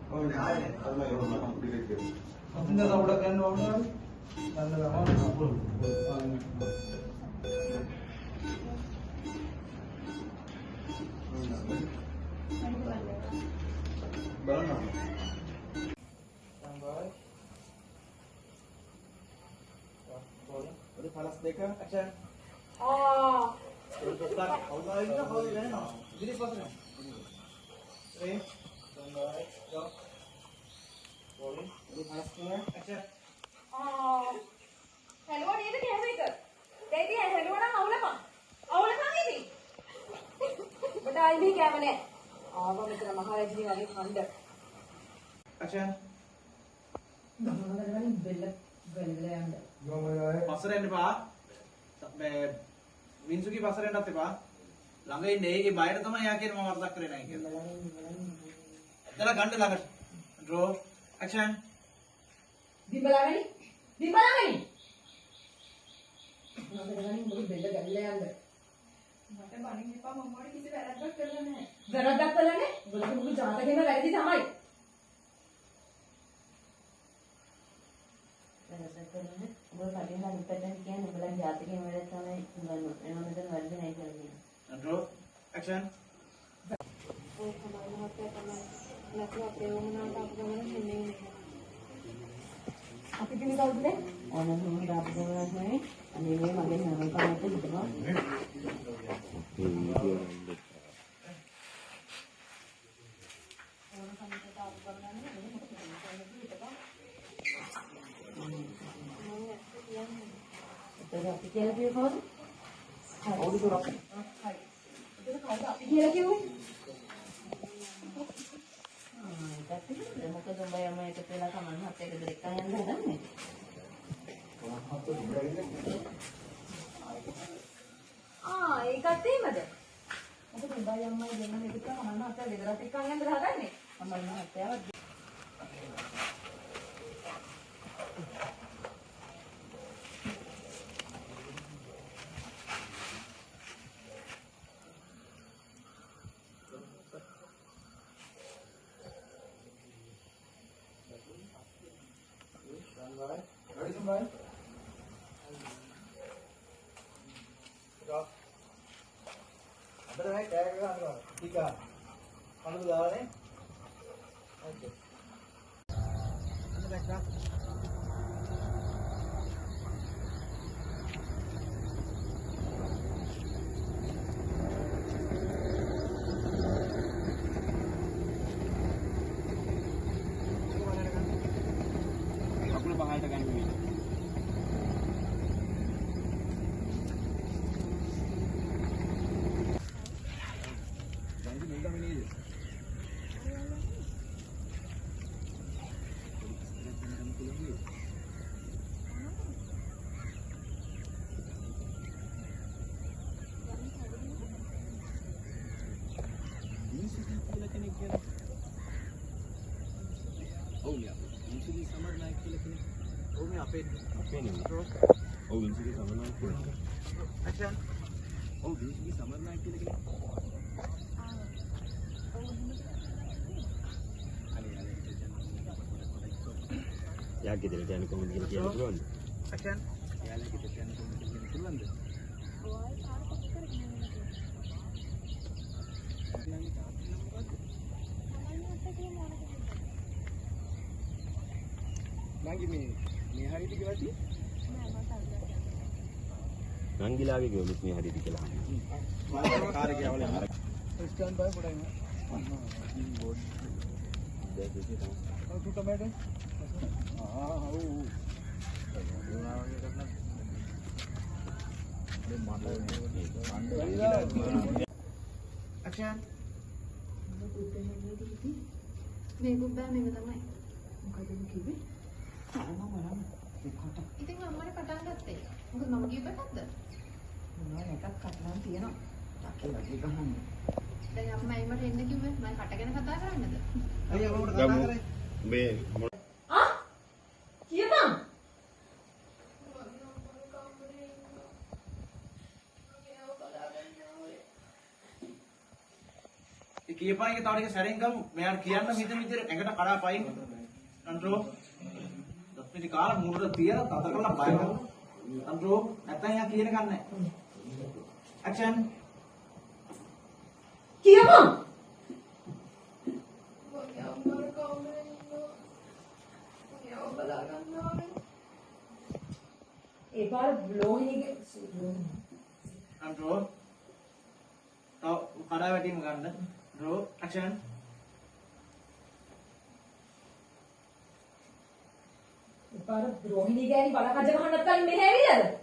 Oh, ini air. Kalau yang mana aku dilihat. Enggak tahu udah kan orang. Tanda lama apa? Barang apa? Sampai. Udah panas deka, action. Oh. Start. Allah ini kalau ini no. Jadi pasnya. Ready? Sampai. Go. Rolling. Udah panas deka, action. හැලුවා නේද කැම එක? දෙයිදී හැලුවා නම් අවුලපන්. අවුලපන් ඉතින්. ඔබට ආයි මේ කැම නෑ. ආවා මෙතන මහරජිනී වගේ ඛණ්ඩ. Action. ගමනකට බෙල්ල වෙලදලා යන්න. පස්සට එන්න එපා. මේ වින්සුගේ පස්සට එන්නත් එපා. ළඟ ඉන්නේ ඒ බයර තමයි යා කියන්නේ මම වරදක් කරේ නැහැ කියලා. එතන ගන්න ළඟට. Draw. Action. බිම්බලාගනි. බිම්බලාගනි. මොකදගනි මොකද බෙල්ල ගැල්ලා යන්න. මට බණින්න එපා මම මොකද කිසි වැරද්දක් කරලා නැහැ. වැරද්දක් කරලා නැහැ? ඔබට මුළු ජාතකෙම වැරදි තමයි. වැරද්දක් කරන්නේ ඔබ කලින් අනිත් පැත්තෙන් කියන්නේ ඔබලා ජාතකයේ වැඩ තමයි උගන්වන්නේ. එනවා මෙතන වැරදි නැහැ කියලා කියනවා. Draw. Action. ඔය තමයි මහත්තයා තමයි නැත්නම් අපේ වුණාට අපිට මොන නෙමෙයි. අපි කිව්ව කවුද? ඕනම මොකද අපිට නෙමෙයි. අනේ මේ මගේ නම කමට හිතනවා. ඒක අපි කියලා කිව්ව කවුද? Audio කරා. හරි. ඒක කවුද අපි කියලා කිව්වේ? ඒකත් මොකද උඹ යම එක කියලා කමන්න හත් එක දෙක යන්න හදන්නේ. ඒකත් එහෙමද? මොකද උඹයි අම්මයි දෙන්නම එකතු කරලා මම අත ගෙදරට එක්කන් යන්න හදන්නේ. අම්මයි මහත්තයාවත් Ready, somebody? Go. Ada naik kayak gitu, tiga. Kalau udah nih, oke. Ini naik dah. Aku lebih mahal dengan ini. Oh ya, ini summer naik kilo kini. Oh ini apa ini? Apa ini? Oh ini summer naik kilo. Action. Oh ini summer naik kilo kini. Ya kita lihat yang kemudian dia turun. Action. Ya lagi kita yang kemudian turun deh. Lagi මේ හරියට කිව්වද? නංගිලාගේ ගොනුත් මේ හරියට කියලා. මම car එකේ යවලා යන්න. Stand බයි පොඩයි නේ. Board. දෙකේ තමයි. ඔය තු තමයි නේ. Action. මේ ගුබ්බා මේක තමයි. මොකද කිව්වේ? මම ඉතින් අම්මනේ පටන් ගත්තේ. මොකද මම කියපේකක්ද? මොනවා එකක් කටනම් තියෙනවා. තාක්කේ වගේ ගහන්නේ. දැන් අම්මයි මට එන්න කිව්වේ මම කට ගැන කතා කරන්නද? අයියා මොකටද කතා කරේ? මේ කියපන්. කියපන් එක තව ටික සැරෙන් ගමු. මෙයාට කියන්න හිතෙන විදිහට ඇඟට කඩා පයින්. අන්රෝ. දස්මිති කාලා මුරට තියලා තත කරලා බය කරනවා. අන්රෝ නැත්තම් එයා කියන ගන්න නැහැ. ඇක්ෂන්. කියපන්. ඒ පාර බ්ලෝහිනිගේ අන්රෝ. තව කඩා වැටීම ගන්න. Raw action. ඒ පාර බ්ලෝහිනී ගෑණි බල කජ ගහන්නත් කලින් මෙහෙ ඇවිල්ලාද?